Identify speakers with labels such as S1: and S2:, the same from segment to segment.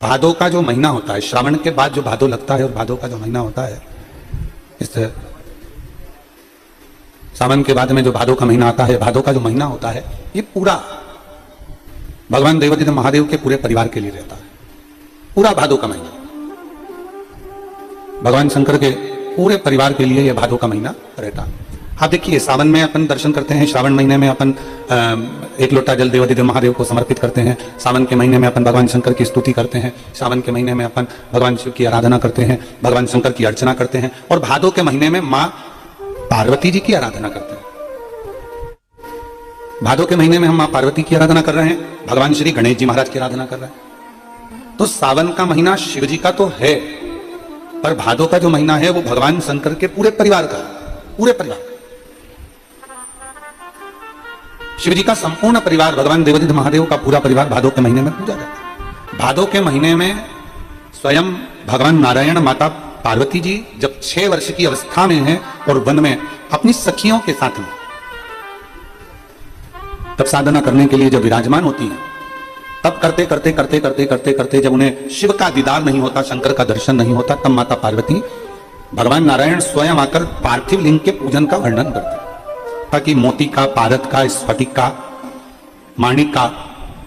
S1: भादो का जो महीना होता है, श्रावण के बाद जो भादो लगता है और भादो का जो महीना होता है, इस सावन के बाद में जो भादो का महीना आता है, भादो का जो महीना होता है, ये पूरा भगवान देवादिदेव महादेव के पूरे परिवार के लिए रहता है। पूरा भादो का महीना भगवान शंकर के पूरे परिवार के लिए यह भादो का महीना रहता है। आप देखिए, सावन में अपन दर्शन करते हैं, श्रावण महीने में अपन एक लोटा जल देवादिदेव महादेव को समर्पित करते हैं। सावन के महीने में अपन भगवान शंकर की स्तुति करते हैं। सावन के महीने में अपन भगवान शिव की आराधना करते हैं, भगवान शंकर की अर्चना करते हैं। और भादो के महीने में माँ पार्वती जी की आराधना करते हैं। भादो के महीने में हम माँ पार्वती की आराधना कर रहे हैं, भगवान श्री गणेश जी महाराज की आराधना कर रहे हैं। तो सावन का महीना शिव जी का तो है, पर भादो का जो महीना है वो भगवान शंकर के पूरे परिवार का, पूरे परिवार का। शिव जी का संपूर्ण परिवार, भगवान देवादिदेव महादेव का पूरा परिवार भादो के महीने में पूजा जाता है। भादो के महीने में स्वयं भगवान नारायण, माता पार्वती जी जब 6 वर्ष की अवस्था में हैं और वन में अपनी सखियों के साथ में तब साधना करने के लिए जब विराजमान होती हैं, तब करते करते करते करते करते करते जब उन्हें शिव का दीदार नहीं होता, शंकर का दर्शन नहीं होता, तब माता पार्वती भगवान नारायण स्वयं आकर पार्थिव लिंग के पूजन का वर्णन करते हैं, ताकि मोती का, पारद का, स्फटिक का, माणिक का,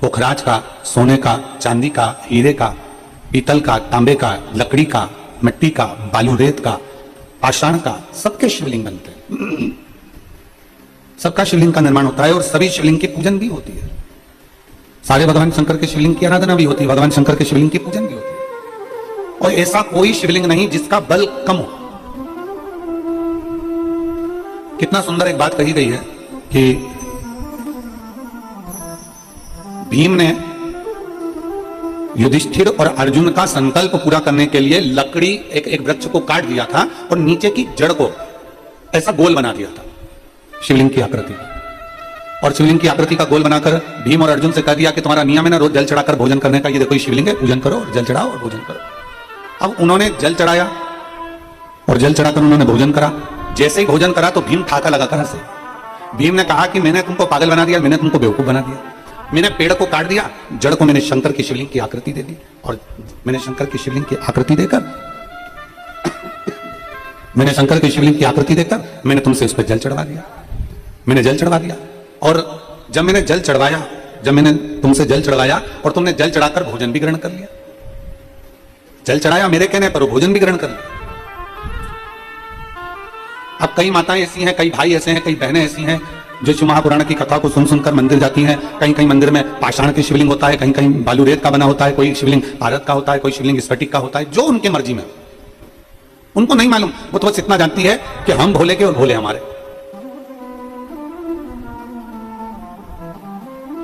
S1: पोखराज का, सोने का, चांदी का, हीरे का, पीतल का, तांबे का, लकड़ी का, मिट्टी का, बालू रेत का, पाषाण का, सबके शिवलिंग बनते हैं। सबका शिवलिंग का निर्माण होता है और सभी शिवलिंग की पूजन भी होती है। सारे भगवान शंकर के शिवलिंग की आराधना भी होती है, भगवान शंकर के शिवलिंग की पूजन भी होती है। और ऐसा कोई शिवलिंग नहीं जिसका बल कम हो। कितना सुंदर एक बात कही गई है कि भीम ने युधिष्ठिर और अर्जुन का संकल्प पूरा करने के लिए लकड़ी एक वृक्ष को काट दिया था और नीचे की जड़ को ऐसा गोल बना दिया था, शिवलिंग की आकृति। और शिवलिंग की आकृति का गोल बनाकर भीम और अर्जुन से कह दिया कि तुम्हारा नियम है ना रोज जल चढ़ाकर भोजन करने का, ये देखो शिवलिंग है, पूजन करो और जल चढ़ाओ और भोजन करो। अब उन्होंने जल चढ़ाया और जल चढ़ाकर उन्होंने भोजन करा। जैसे ही भोजन करा तो भीम ठाका लगाकर हंसे। भीम ने कहा कि मैंने तुमको पागल बना दिया, मैंने तुमको बेवकूफ बना दिया। मैंने पेड़ को काट दिया, जड़ को मैंने शंकर की शिवलिंग की आकृति दे दी, और मैंने शंकर की शिवलिंग की आकृति देकर मैंने तुमसे उस पर जल चढ़वा दिया। मैंने जल चढ़वा दिया, और जब मैंने जल चढ़वाया, जब मैंने तुमसे जल चढ़वाया और तुमने जल चढ़ाकर भोजन भी ग्रहण कर लिया। जल चढ़ाया मेरे कहने पर, भोजन भी ग्रहण कर लिया। अब कई माताएं ऐसी हैं, कई भाई ऐसे हैं, कई बहनें ऐसी हैं जो शिव महापुराण की कथा को सुन सुनकर मंदिर जाती हैं। कहीं कहीं मंदिर में पाषाण की शिवलिंग होता है, कहीं कहीं बालू रेत का बना होता है, कोई शिवलिंग भारत का होता है, कोई शिवलिंग स्फटिक का होता है, जो उनके मर्जी में। उनको नहीं मालूम, वो तो बस इतना जानती है कि हम भोले के और भोले हमारे।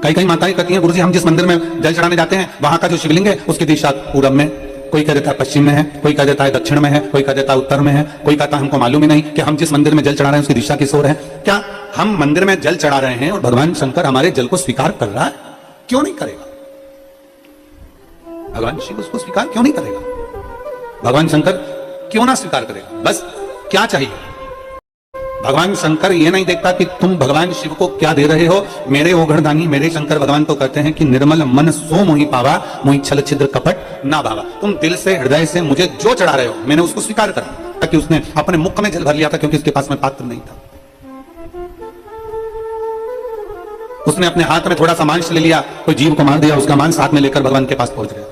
S1: कई कई माताएं कहती हैं, गुरुजी हम जिस मंदिर में जल चढ़ाने जाते हैं वहां का जो शिवलिंग है उसकी दिशा पूरब में, कोई कह देता है पश्चिम में है, कोई कह देता है दक्षिण में है, कोई कह देता है उत्तर में है, कोई कहता है हमको मालूम ही नहीं कि हम जिस मंदिर में जल चढ़ा रहे हैं उसकी दिशा किस ओर है। क्या हम मंदिर में जल चढ़ा रहे हैं और भगवान शंकर हमारे जल को स्वीकार कर रहा है? क्यों नहीं करेगा? भगवान शिव उसको स्वीकार क्यों नहीं करेगा? भगवान शंकर क्यों ना स्वीकार करेगा? बस क्या चाहिए? भगवान शंकर ये नहीं देखता कि तुम भगवान शिव को क्या दे रहे हो। मेरे ओघड़दानी, मेरे शंकर भगवान तो कहते हैं कि निर्मल मन सो मोहि पावा, मोहि छल छिद्र कपट ना भावा। तुम दिल से, हृदय से मुझे जो चढ़ा रहे हो मैंने उसको स्वीकार करा। ताकि उसने अपने मुख में जल भर लिया था, क्योंकि उसके पास में पात्र नहीं था। उसने अपने हाथ में थोड़ा सा मांस ले लिया, कोई जीव को मार दिया, उसका मांस हाथ में लेकर भगवान के पास पहुंच गया।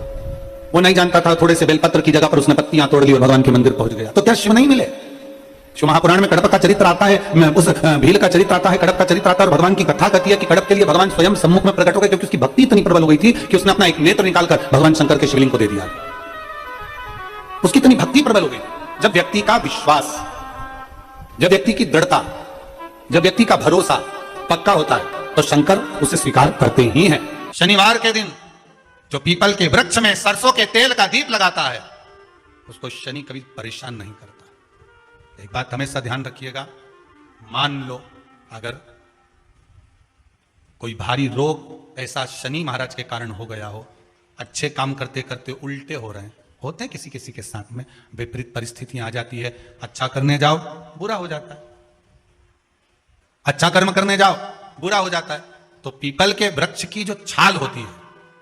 S1: वो नहीं जानता था, थोड़े से बेलपत्र की जगह पर उसने पत्तियां तोड़ ली और भगवान के मंदिर पहुंच गया। तो क्या शिव नहीं मिले? शिव महापुराण में कड़प का चरित्र आता है, उस भील का चरित्र आता है, कड़प का चरित्र आता है, और भगवान की कथा कहती है कि कड़प के लिए भगवान स्वयं सम्मुख में प्रकट हो गए, क्योंकि उसकी भक्ति इतनी प्रबल हो गई थी कि उसने अपना एक नेत्र निकालकर भगवान शंकर के शिवलिंग को दे दिया। उसकी इतनी भक्ति प्रबल हो गई। जब व्यक्ति का विश्वास, जब व्यक्ति की दृढ़ता, जब व्यक्ति का भरोसा पक्का होता है तो शंकर उसे स्वीकार करते ही हैं। शनिवार के दिन जो पीपल के वृक्ष में सरसों के तेल का दीप लगाता है उसको शनि कभी परेशान नहीं करता। एक बात हमेशा ध्यान रखिएगा, मान लो अगर कोई भारी रोग ऐसा शनि महाराज के कारण हो गया हो, अच्छे काम करते करते उल्टे हो रहे हैं, होते हैं किसी किसी के साथ में, विपरीत परिस्थितियां आ जाती है। अच्छा करने जाओ बुरा हो जाता है, अच्छा कर्म करने जाओ बुरा हो जाता है। तो पीपल के वृक्ष की जो छाल होती है,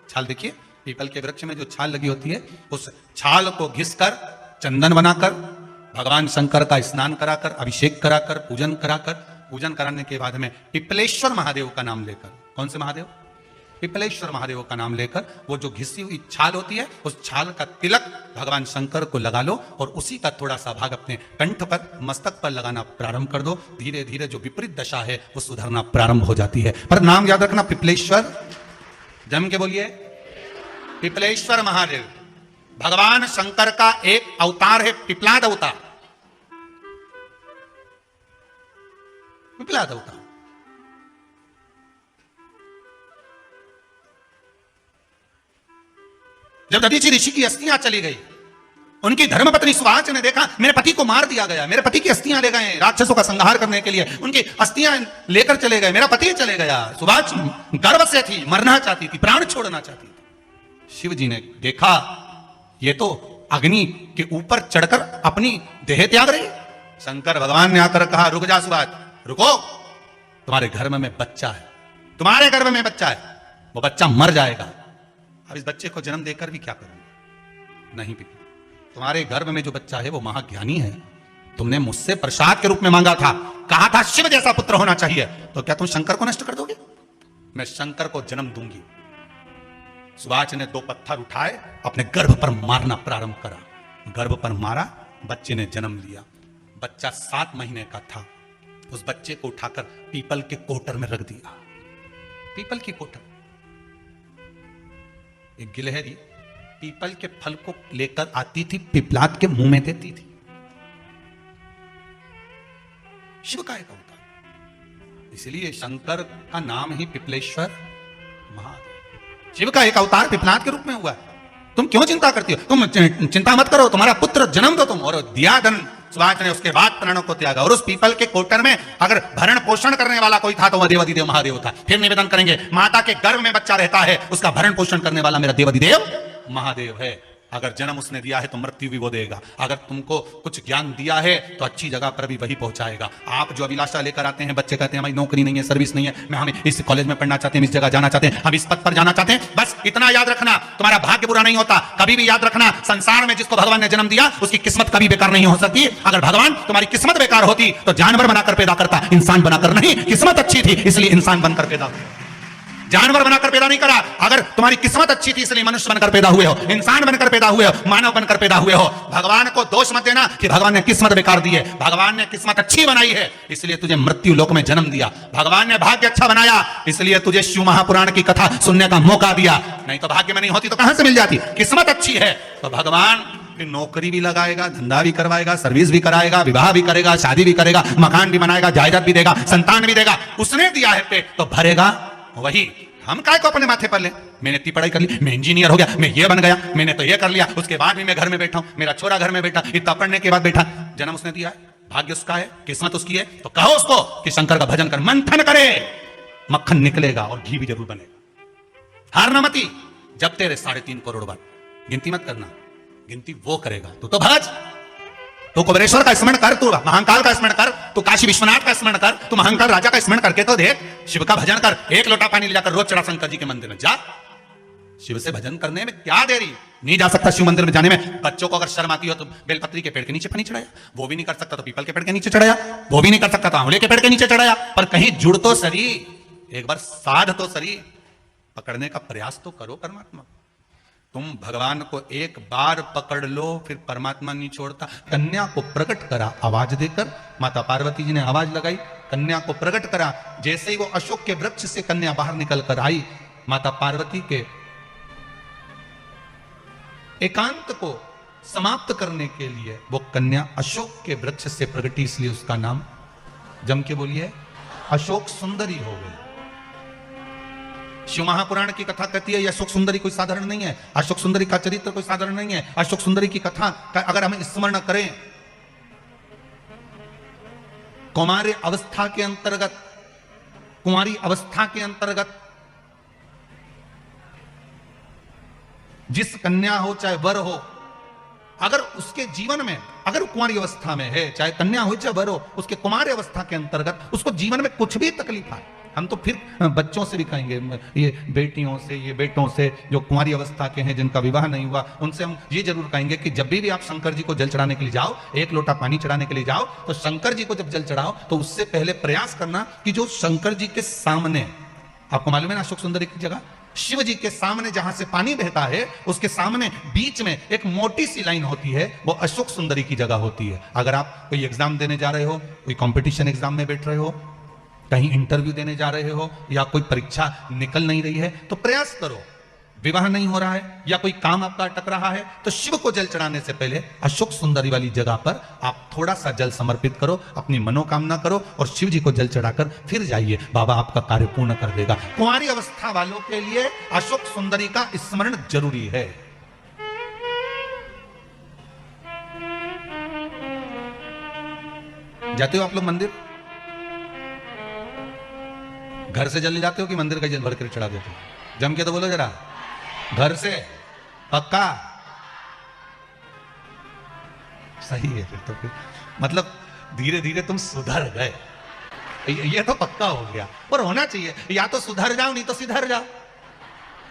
S1: छाल देखिए, पीपल के वृक्ष में जो छाल लगी होती है, उस छाल को घिसकर चंदन बनाकर भगवान शंकर का स्नान कराकर, अभिषेक कराकर, पूजन कराने के बाद में पिपलेश्वर महादेव का नाम लेकर, कौन से महादेव? पिपलेश्वर महादेव का नाम लेकर वो जो घिसी हुई छाल होती है, उस छाल का तिलक भगवान शंकर को लगा लो और उसी का थोड़ा सा भाग अपने कंठ पर, मस्तक पर लगाना प्रारंभ कर दो। धीरे धीरे जो विपरीत दशा है वो सुधरना प्रारंभ हो जाती है। पर नाम याद रखना, पिपलेश्वर, जम के बोलिए, पिपलेश्वर महादेव भगवान शंकर का एक अवतार है, पिपलाद अवतार। पिपलाद अवतार जब दधीचि ऋषि की अस्थियां चली गई, उनकी धर्मपत्नी सुवाच ने देखा मेरे पति को मार दिया गया, मेरे पति की अस्थियां ले गए राक्षसों का संहार करने के लिए, उनकी अस्थियां लेकर चले गए, मेरा पति चले गया। सुवाच गर्व से थी, मरना चाहती थी, प्राण छोड़ना चाहती थी। शिव जी ने देखा ये तो अग्नि के ऊपर चढ़कर अपनी देह त्याग रही। शंकर भगवान ने आकर कहा रुक जा सुवाच, रुको, तुम्हारे गर्भ में बच्चा है, तुम्हारे गर्भ में बच्चा है, वो बच्चा मर जाएगा। अब इस बच्चे को जन्म देकर भी क्या करूंगा? नहीं पिता, तुम्हारे गर्भ में जो बच्चा है वो महाज्ञानी है, तुमने मुझसे प्रसाद के रूप में मांगा था, कहा था शिव जैसा पुत्र होना चाहिए, तो क्या तुम शंकर को नष्ट कर दोगे? मैं शंकर को जन्म दूंगी। सुवाच ने 2 पत्थर उठाए, अपने गर्भ पर मारना प्रारंभ करा, गर्भ पर मारा, बच्चे ने जन्म लिया। बच्चा 7 महीने का था। उस बच्चे को उठाकर पीपल के कोटर में रख दिया। पीपल की कोटर, एक गिलहरी पीपल के फल को लेकर आती थी, पिपलाद के मुंह में देती थी। शिव का एक अवतार, इसलिए शंकर का नाम ही पिपलेश्वर महादेव। शिव का एक अवतार पिपलाद के रूप में हुआ है। तुम क्यों चिंता करती हो? तुम चिंता मत करो, तुम्हारा पुत्र जन्म दो तुम। और दिया धन सुवाच ने उसके बाद प्राणों को त्यागा। और उस पीपल के कोटर में अगर भरण पोषण करने वाला कोई था तो वह देवाधिदेव महादेव था। फिर निवेदन करेंगे, माता के गर्भ में बच्चा रहता है, उसका भरण पोषण करने वाला मेरा देवाधिदेव महादेव है। अगर जन्म उसने दिया है तो मृत्यु भी वो देगा। अगर तुमको कुछ ज्ञान दिया है तो अच्छी जगह पर भी वही पहुंचाएगा। आप जो अभिलाषा लेकर आते हैं, बच्चे कहते हैं हमारी नौकरी नहीं है, सर्विस नहीं है, हम इस कॉलेज में पढ़ना चाहते हैं, इस जगह जाना चाहते हैं, हम इस पद पर जाना चाहते हैं, बस इतना याद रखना, तुम्हारा भाग्य बुरा नहीं होता। कभी भी याद रखना, संसार में जिसको भगवान ने जन्म दिया उसकी किस्मत कभी बेकार नहीं हो सकती। अगर भगवान तुम्हारी किस्मत बेकार होती तो जानवर बनाकर पैदा करता, इंसान बनाकर नहीं। किस्मत अच्छी थी इसलिए इंसान बनकर पैदा हुआ, जानवर बनाकर पैदा नहीं करा। अगर तुम्हारी किस्मत अच्छी थी इसलिए मनुष्य बनकर पैदा हुए हो, इंसान बनकर पैदा हुए हो, मानव बनकर पैदा हुए हो। भगवान को दोष मत देना कि भगवान ने किस्मत बेकार दी है। भगवान ने किस्मत अच्छी बनाई है इसलिए तुझे मृत्यु लोक में जन्म दिया। भगवान ने भाग्य अच्छा बनाया इसलिए तुझे शिव महापुराण की कथा सुनने का मौका दिया। नहीं तो भाग्य में नहीं होती तो कहां से मिल जाती? किस्मत अच्छी है तो भगवान नौकरी भी लगाएगा, धंधा भी करवाएगा, सर्विस भी कराएगा, विवाह भी करेगा, शादी भी करेगा, मकान भी बनाएगा, जायदाद भी देगा, संतान भी देगा। उसने दिया है पेट तो भरेगा वही। हम काय को अपने माथे पर ले? मैंने इतनी पढ़ाई कर ली, मैं इंजीनियर हो गया, मैं ये बन गया, मैंने तो ये कर लिया, उसके बाद भी मैं घर में बैठा हूं, मेरा छोरा घर में बैठा, इतना पढ़ने के बाद बैठा। जन्म उसने दिया है, भाग्य उसका है, किस्मत उसकी है, तो कहो उसको कि शंकर का भजन कर, मंथन करे, मक्खन निकलेगा और घी भी जरूर बनेगा। हारना मती, जब तेरे 3.5 करोड़ बार गिनती मत करना, गिनती वो करेगा। तो भज, तो कुबेरेश्वर का स्मरण कर, तू महाकाल का स्मरण कर, तू काशी विश्वनाथ का स्मरण कर, तू महाकाल राजा का स्मरण करके तो देख, शिव का भजन कर। 1 लोटा पानी ले जाकर रोज चढ़ा शंकर जी के मंदिर में जा। शिव से भजन करने में क्या देरी? नहीं जा सकता शिव मंदिर में जाने में? बच्चों को अगर शर्म आती हो तो बेलपत्री के पेड़ के नीचे पानी चढ़ाया, वो भी नहीं कर सकता तो पीपल के पेड़ के नीचे चढ़ाया, वो भी नहीं कर सकता तो आंवले के पेड़ के नीचे चढ़ाया। पर कहीं जुड़ तो सरी, एक बार साध तो सरी, पकड़ने का प्रयास तो करो परमात्मा। तुम भगवान को एक बार पकड़ लो फिर परमात्मा नहीं छोड़ता। कन्या को प्रकट करा आवाज देकर, माता पार्वती जी ने आवाज लगाई, कन्या को प्रकट करा। जैसे ही वो अशोक के वृक्ष से कन्या बाहर निकल कर आई, माता पार्वती के एकांत को समाप्त करने के लिए वो कन्या अशोक के वृक्ष से प्रगटी, इसलिए उसका नाम, जम के बोलिए, अशोक सुंदरी हो गई। शिव महापुराण की कथा कहती है अशोक सुंदरी कोई साधारण नहीं है, अशोक सुंदरी का चरित्र कोई साधारण नहीं है। अशोक सुंदरी की कथा का अगर हम स्मरण करें, कुमारी अवस्था के अंतर्गत, कुमारी अवस्था के अंतर्गत जिस कन्या हो चाहे वर हो, अगर उसके जीवन में, अगर कुमारी अवस्था में है, चाहे कन्या हो चाहे वर हो, उसके कुमारी अवस्था के अंतर्गत उसको जीवन में कुछ भी तकलीफ आए, हम तो फिर बच्चों से भी कहेंगे, ये बेटियों से, ये बेटों से जो कुंवारी अवस्था के हैं, जिनका विवाह नहीं हुआ, उनसे हम ये जरूर कहेंगे कि जब भी आप शंकर जी को जल चढ़ाने के लिए जाओ, एक लोटा पानी चढ़ाने के लिए जाओ, तो शंकर जी को जब जल चढ़ाओ तो उससे पहले प्रयास करना कि जो शंकर जी के सामने, आपको मालूम है ना अशोक सुंदरी की जगह, शिव जी के सामने जहां से पानी बहता है, उसके सामने बीच में एक मोटी सी लाइन होती है, वो अशोक सुंदरी की जगह होती है। अगर आप कोई एग्जाम देने जा रहे हो, कोई कंपटीशन एग्जाम में बैठ रहे हो, कहीं इंटरव्यू देने जा रहे हो, या कोई परीक्षा निकल नहीं रही है, तो प्रयास करो, विवाह नहीं हो रहा है या कोई काम आपका अटक रहा है, तो शिव को जल चढ़ाने से पहले अशोक सुंदरी वाली जगह पर आप थोड़ा सा जल समर्पित करो, अपनी मनोकामना करो और शिव जी को जल चढ़ाकर फिर जाइए, बाबा आपका कार्य पूर्ण कर देगा। कुंवारी अवस्था वालों के लिए अशोक सुंदरी का स्मरण जरूरी है। जाते हो आप लोग मंदिर? घर से जल ले जाते हो कि मंदिर का जल भर कर चढ़ा देते हो? जम के तो बोलो जरा, घर से पक्का? सही है फिर मतलब धीरे धीरे तुम सुधर गए, ये तो पक्का हो गया। पर होना चाहिए, या तो सुधर जाओ नहीं तो सिधर जाओ,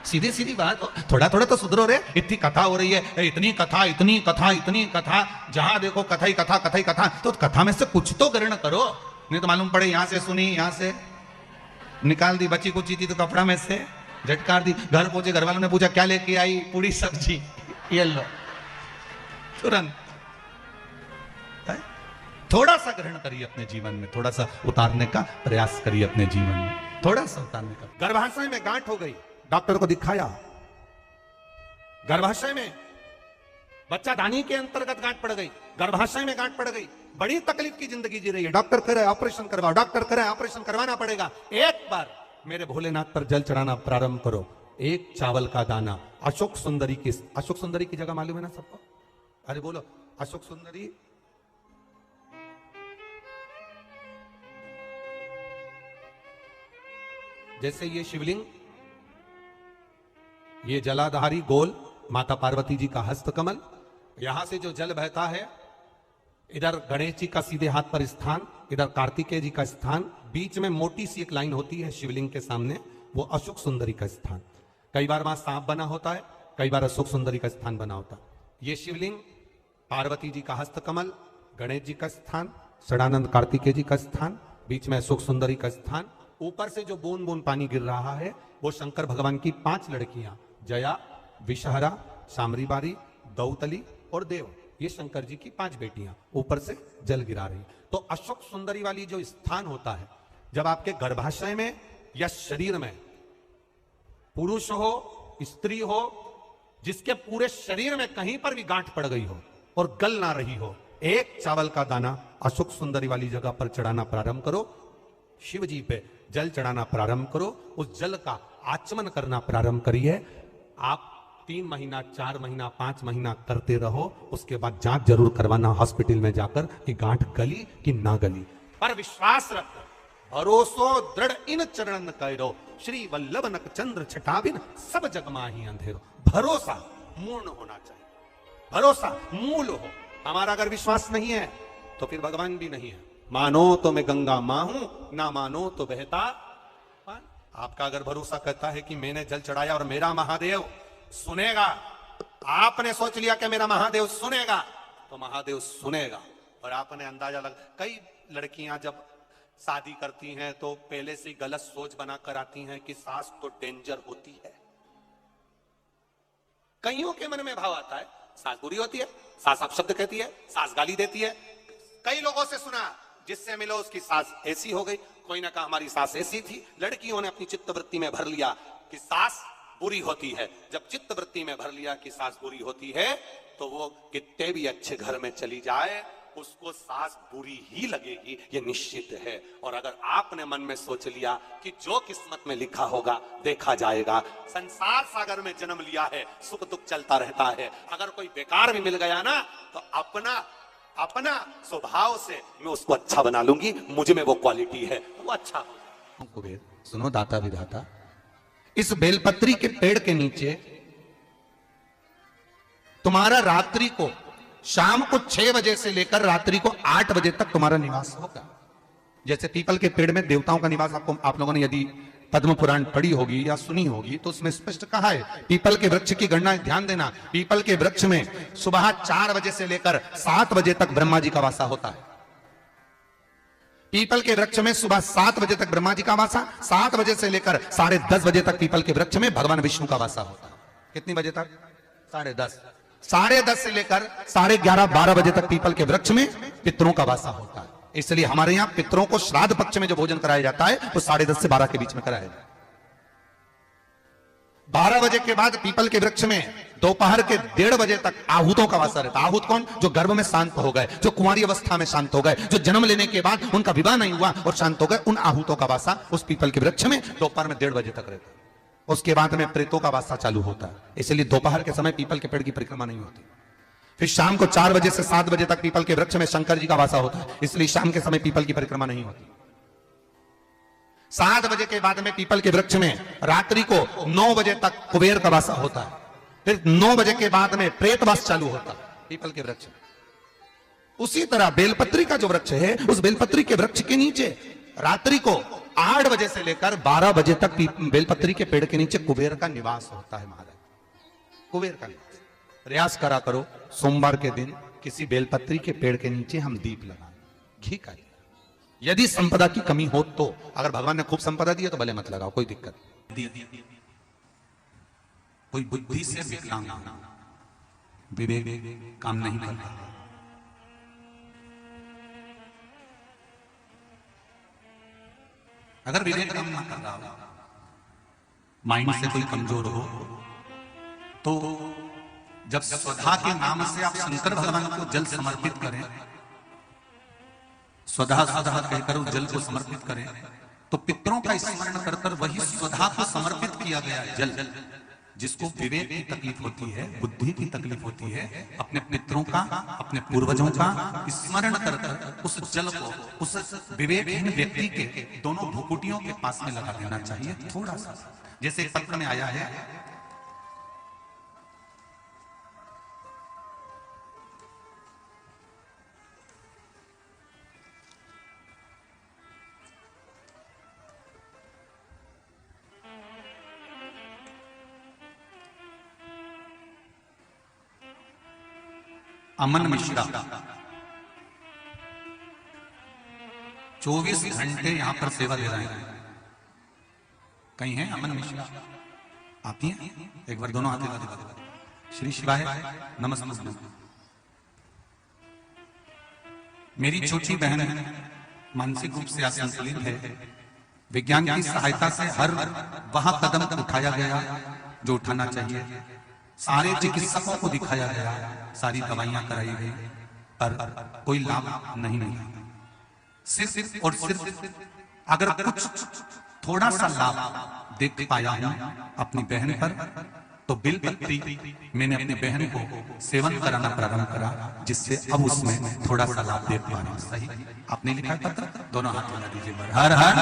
S1: सीधी सीधी बात। थोड़ा थोड़ा तो सुधरो रे। इतनी कथा हो रही है, इतनी कथा इतनी कथा इतनी कथा, जहां देखो कथा ही कथा, कथा ही कथा, तो कथा में से कुछ तो ग्रहण करो, नहीं तो मालूम पड़े यहां से सुनी, यहां से निकाल दी, बची कुची थी तो कपड़ा में से झटकार दी, घर पहुंचे, घर वालों ने पूछा क्या लेके आई, पूरी सब्जी, ये लो तुरंत। थोड़ा सा ग्रहण करिए अपने जीवन में, थोड़ा सा उतारने का प्रयास करिए अपने जीवन में, थोड़ा सा उतारने का। गर्भाशय में गांठ हो गई, डॉक्टर को दिखाया, गर्भाशय में बच्चा दानी के अंतर्गत गांठ पड़ गई, गर्भाशय में गांठ पड़ गई, बड़ी तकलीफ की जिंदगी जी रही है, डॉक्टर कह रहा है ऑपरेशन करवाओ, डॉक्टर कह रहा है ऑपरेशन करवाना पड़ेगा। एक बार मेरे भोलेनाथ पर जल चढ़ाना प्रारंभ करो, एक चावल का दाना अशोक सुंदरी की, अशोक सुंदरी की जगह मालूम है ना सबको? अरे बोलो अशोक सुंदरी, जैसे ये शिवलिंग, ये जलाधारी गोल माता पार्वती जी का हस्त कमल, यहां से जो जल बहता है, इधर गणेश जी का सीधे हाथ पर स्थान, इधर कार्तिकेय जी का स्थान, बीच में मोटी सी एक लाइन होती है शिवलिंग के सामने, वो अशोक सुंदरी का स्थान। कई बार वहां सांप बना होता है, कई बार अशोक सुंदरी का स्थान बना होता है। ये शिवलिंग, पार्वती जी का हस्तकमल, गणेश जी का स्थान, षडानंद कार्तिकेय जी का स्थान, बीच में अशोक सुंदरी का स्थान। ऊपर से जो बूंद बूंद पानी गिर रहा है वो शंकर भगवान की 5 लड़कियां, जया, विषहरा, शामरीबारी, दौतली और देव, ये शंकर जी की 5 बेटियां ऊपर से जल गिरा रही। तो अशोक सुंदरी वाली जो स्थान होता है, जब आपके गर्भाशय में या शरीर में पुरुष हो, स्त्री हो, जिसके पूरे शरीर में कहीं पर भी गांठ पड़ गई हो और गल ना रही हो, एक चावल का दाना अशोक सुंदरी वाली जगह पर चढ़ाना प्रारंभ करो, शिव जी पे जल चढ़ाना प्रारंभ करो, उस जल का आचमन करना प्रारंभ करिए। आप 3 महीना, 4 महीना, 5 महीना करते रहो, उसके बाद जांच जरूर करवाना हॉस्पिटल में जाकर कि गांठ गली कि ना गली। पर विश्वास रखो, भरोसो दृढ़ इन चरणन करो, श्री वल्लभ नक चंद्र छटाबिन सब जग माही अंधेरो। भरोसा मूर्ण होना चाहिए, भरोसा मूल हो। हमारा अगर विश्वास नहीं है तो फिर भगवान भी नहीं है। मानो तो मैं गंगा मां हूं, ना मानो तो बहता। आपका अगर भरोसा कहता है कि मैंने जल चढ़ाया और मेरा महादेव सुनेगा, आपने सोच लिया कि मेरा महादेव सुनेगा, तो महादेव सुनेगा। और आपने अंदाजा लगा, कई लड़कियां जब शादी करती हैं तो पहले से गलत सोच बनाकर आती हैं कि सास तो डेंजर होती है। कईयों के मन में भाव आता है सास बुरी होती है, सास अपशब्द कहती है, सास गाली देती है। कई लोगों से सुना जिससे मिलो उसकी सास ऐसी हो गई, कोई ना कहा हमारी सास ऐसी थी। लड़कियों ने अपनी चित्तवृत्ति में भर लिया कि सास बुरी होती है। जब चित्तवृत्ति में भर लिया कि सास बुरी होती है, तो वो कितने भी अच्छे घर में चली जाए उसको सास बुरी ही लगेगी, ये निश्चित है। और अगर आपने मन में सोच लिया कि जो किस्मत में लिखा होगा देखा जाएगा, संसार सागर में जन्म लिया है, सुख दुख चलता रहता है। अगर कोई बेकार भी मिल गया ना तो अपना स्वभाव से मैं उसको अच्छा बना लूंगी, मुझ में वो क्वालिटी है, वो अच्छा हो। सुनो दाता विधाता, इस बेलपत्री के पेड़ के नीचे तुम्हारा रात्रि को, शाम को 6 बजे से लेकर रात्रि को 8 बजे तक तुम्हारा निवास होगा। जैसे पीपल के पेड़ में देवताओं का निवास, आपको आप लोगों ने यदि पद्म पुराण पढ़ी होगी या सुनी होगी तो उसमें स्पष्ट कहा है पीपल के वृक्ष की गणना, ध्यान देना, पीपल के वृक्ष में सुबह 4 बजे से लेकर 7 बजे तक ब्रह्मा जी का वासा होता है। पीपल के वृक्ष में सुबह 7 बजे तक ब्रह्मा जी का वासा, 7 बजे से लेकर 10:30 बजे तक पीपल के वृक्ष में भगवान विष्णु का वासा होता है। कितनी बजे तक? 10:30। 10:30 से लेकर 11:30 12 बजे तक पीपल के वृक्ष में पितरों का वासा होता है। इसलिए हमारे यहां पितरों को श्राद्ध पक्ष में जो भोजन कराया जाता है वो 10:30 से 12 के बीच में कराया जाता है। 12 बजे के बाद पीपल के वृक्ष में दोपहर के 1:30 बजे तक आहूतों का वासा रहता है। आहूत कौन? जो गर्भ में शांत हो गए, जो कुंवारी अवस्था में शांत हो गए, जो जन्म लेने के बाद उनका विवाह नहीं हुआ और शांत हो गए, उन आहूतों का वासा उस पीपल के वृक्ष में दोपहर में 1:30 बजे तक रहता है। उसके बाद में प्रेतों का वासा चालू होता है। इसलिए दोपहर के समय पीपल के पेड़ की परिक्रमा नहीं होती। फिर शाम को 4 बजे से 7 बजे तक पीपल के वृक्ष में शंकर जी का वासा होता है। इसलिए शाम के समय पीपल की परिक्रमा नहीं होती। 7 बजे के बाद में पीपल के वृक्ष में रात्रि को 9 बजे तक कुबेर का वासा होता है। फिर 9 बजे के बाद में प्रेतवास चालू होता है पीपल के वृक्ष में। उसी तरह बेलपत्री का जो वृक्ष है, उस बेलपत्री के वृक्ष के नीचे रात्रि को 8 बजे से लेकर 12 बजे तक बेलपत्री के पेड़ के नीचे कुबेर का निवास होता है। महाराज, कुबेर का निवास। प्रयास करा करो सोमवार के दिन किसी बेलपत्री के पेड़ के नीचे हम दीप लगाएं, घी का। यदि संपदा की कमी हो तो, अगर भगवान ने खूब संपदा दी है तो भले मत लगाओ, कोई दिक्कत नहीं। कोई बुद्धि से विकलांग, विवेक काम नहीं कर रहा, अगर विवेक काम ना कर रहा हो, माइंड से कोई कमजोर हो, तो जब स्वधा के नाम से आप शंकर भगवान को जल समर्पित करें, स्वधा स्वधा कहकर उस जल को समर्पित करें, तो पितरों का स्मरण कर कर वही स्वधा को समर्पित किया गया जल, जिसको विवेक की तकलीफ होती है, बुद्धि की तकलीफ होती है, अपने पितरों का, अपने पूर्वजों का स्मरण कर कर उस जल को उस विवेकहीन व्यक्ति के दोनों भुकुटियों के पास में लगा देना चाहिए थोड़ा सा। जैसे एक पत्र में आया है, अमन मिश्रा 24 घंटे यहां पर सेवा दे रहे हैं। कहीं है अमन मिश्रा? आती हैं? एक बार दोनों हाथ लगा दो। श्री शिवाय नमस्ते। मेरी छोटी बहन मानसिक रूप से असंतुलित है। विज्ञान की सहायता से हर वह कदम उठाया गया जो उठाना चाहिए, सारे चिकित्सकों को दिखाया गया, सारी दवाइयां कराई गई, पर कोई लाभ नहीं मिला। सिर्फ और सिर्फ अगर कुछ थोड़ा सा लाभ देख पाया हूं अपनी बहन पर, तो बेलपत्री मैंने अपनी बहन को सेवन कराना प्रारंभ करा, जिससे अब उसमें थोड़ा सा लाभ देख पा रहा हूं। सही आपने लिखा है पत्र? दोनों हाथ लगा दीजिए। हर हर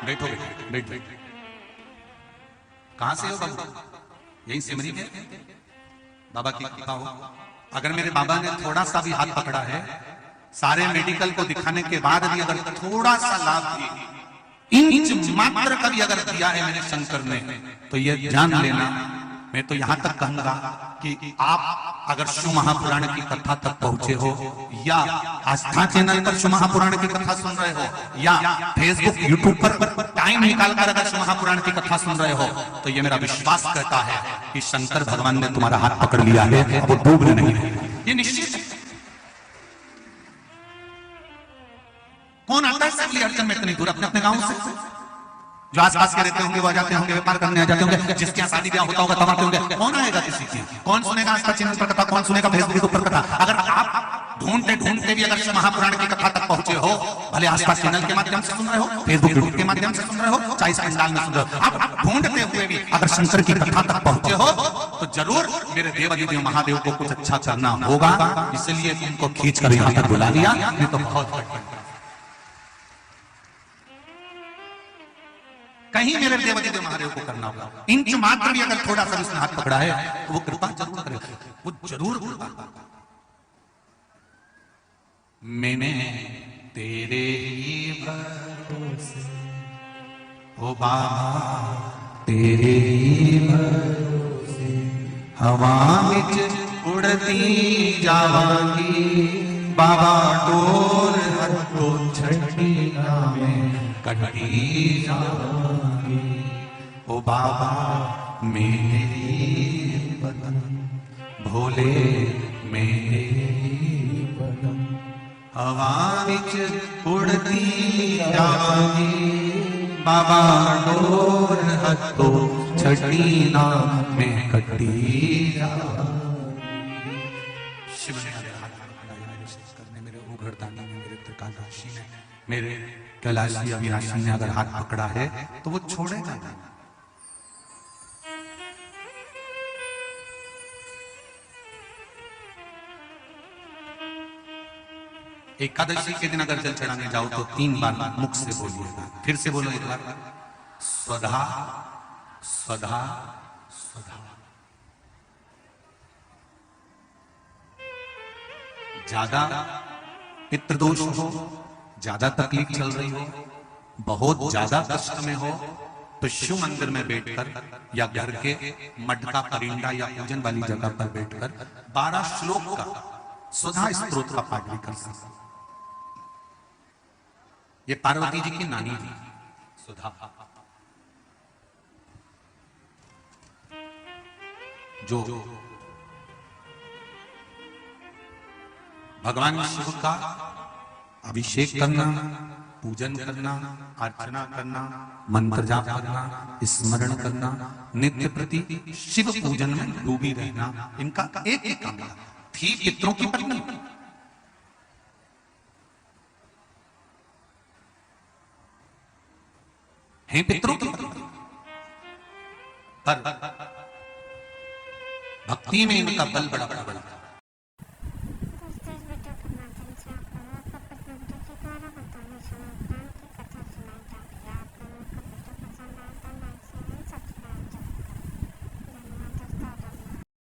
S1: बैठो बैठो। कहां से हो बाबू? यही सिमरी के बाबा की कृपा हो। अगर मेरे बाबा ने थोड़ा सा भी हाथ पकड़ा है, सारे मेडिकल को दिखाने के बाद भी अगर थोड़ा सा लाभ दिए, इंच मात्र का भी अगर दिया है मैंने शंकर ने, तो ये जान लेना, मैं तो यहां तक कहूंगा कि आप अगर शिव महापुराण की कथा तक पहुंचे हो, या आस्था चैनल पर शिव महापुराण की कथा सुन रहे हो, या फेसबुक यूट्यूब पर टाइम निकालकर अगर शिव महापुराण की कथा सुन रहे हो, तो ये मेरा विश्वास कहता है कि शंकर भगवान ने तुम्हारा हाथ पकड़ लिया है, वो डूबने नहीं है, ये निश्चित है। कौन आता है सबली अड़चन में इतनी दूर अपने अपने गांव से? जो आसपास के रहते होंगे वो आ जाते होंगे, व्यापार करने आ जाते होंगे, जिसके यहाँ शादी ब्याह होता होगा तब आते होंगे। कौन आएगा किसी की? कौन सुनेगा आस्था चैनल पर कथा? कौन सुनेगा फेसबुक पर कथा? अगर आप ढूंढते ढूंढते भी अगर महापुराण की कथा तक पहुंचे हो, भले आसपास चैनल के माध्यम से सुन रहे हो, फेसबुक यूट्यूब के माध्यम से सुन रहे हो, चाहे इस पंडाल में सुन रहे हो, आप ढूंढते हुए भी अगर शंकर की कथा तक पहुंचे हो, तो जरूर मेरे देवादिदेव महादेव को कुछ अच्छा करना होगा। इसलिए उनको खींच कर यहाँ तक बुला लिया, नहीं तो बहुत कहीं मेरे देवादिदेव महादेव को करना होगा। इंच मात्र भी अगर थोड़ा सा उसने हाथ पकड़ा है, तो वो कृपा जरूर करेगा, वो जरूर कृपा। मैंने तेरे ही भरोसे ओ बाबा, तेरे ही भरोसे हवा विच उड़ती जावांगी बाबा, डोर हथों छड़ी में कटी जावांगी ओ बाबा, मेरे बदन भोले मेरे बदन हवा विच उड़ती जावांगी बाबा, डोर हथों छड़ी में कटी जावांगी। शिव ने हाथ बढ़ाया मेरे शेष करने, मेरे उघड़दानी में, मेरे त्रिकालराशि में, मेरे कैलाशी अविनाशी ने अगर हाथ पकड़ा है तो वो छोड़ेगा नहीं। एकादशी के दिन अगर जल चढ़ाने जाओ तो 3 बार मुख से बोलिएगा। फिर से बोलो एक बार, स्वधा स्वधा स्वधा। ज्यादा पितृदोष हो, ज्यादा तकलीफ चल रही हो, बहुत ज्यादा कष्ट में हो तो शिव मंदिर में बैठकर या घर के मटका परिंदा या पूजन वाली जगह पर बैठकर 12 श्लोक का स्वधा स्तोत्र का पाठ भी कर सकते। ये पार्वती जी की नानी थी सुधा, जो भगवान शिव का अभिषेक करना, पूजन करना, अर्चना करना, मंत्र जाप करना, स्मरण करना, नित्य प्रति शिव पूजन में डूबी रहना, इनका एक एक काम थी। पितरों की पत्नी हैं, पितरों की पत्नी, पर भक्ति में इनका बल बड़ा प्रबल था।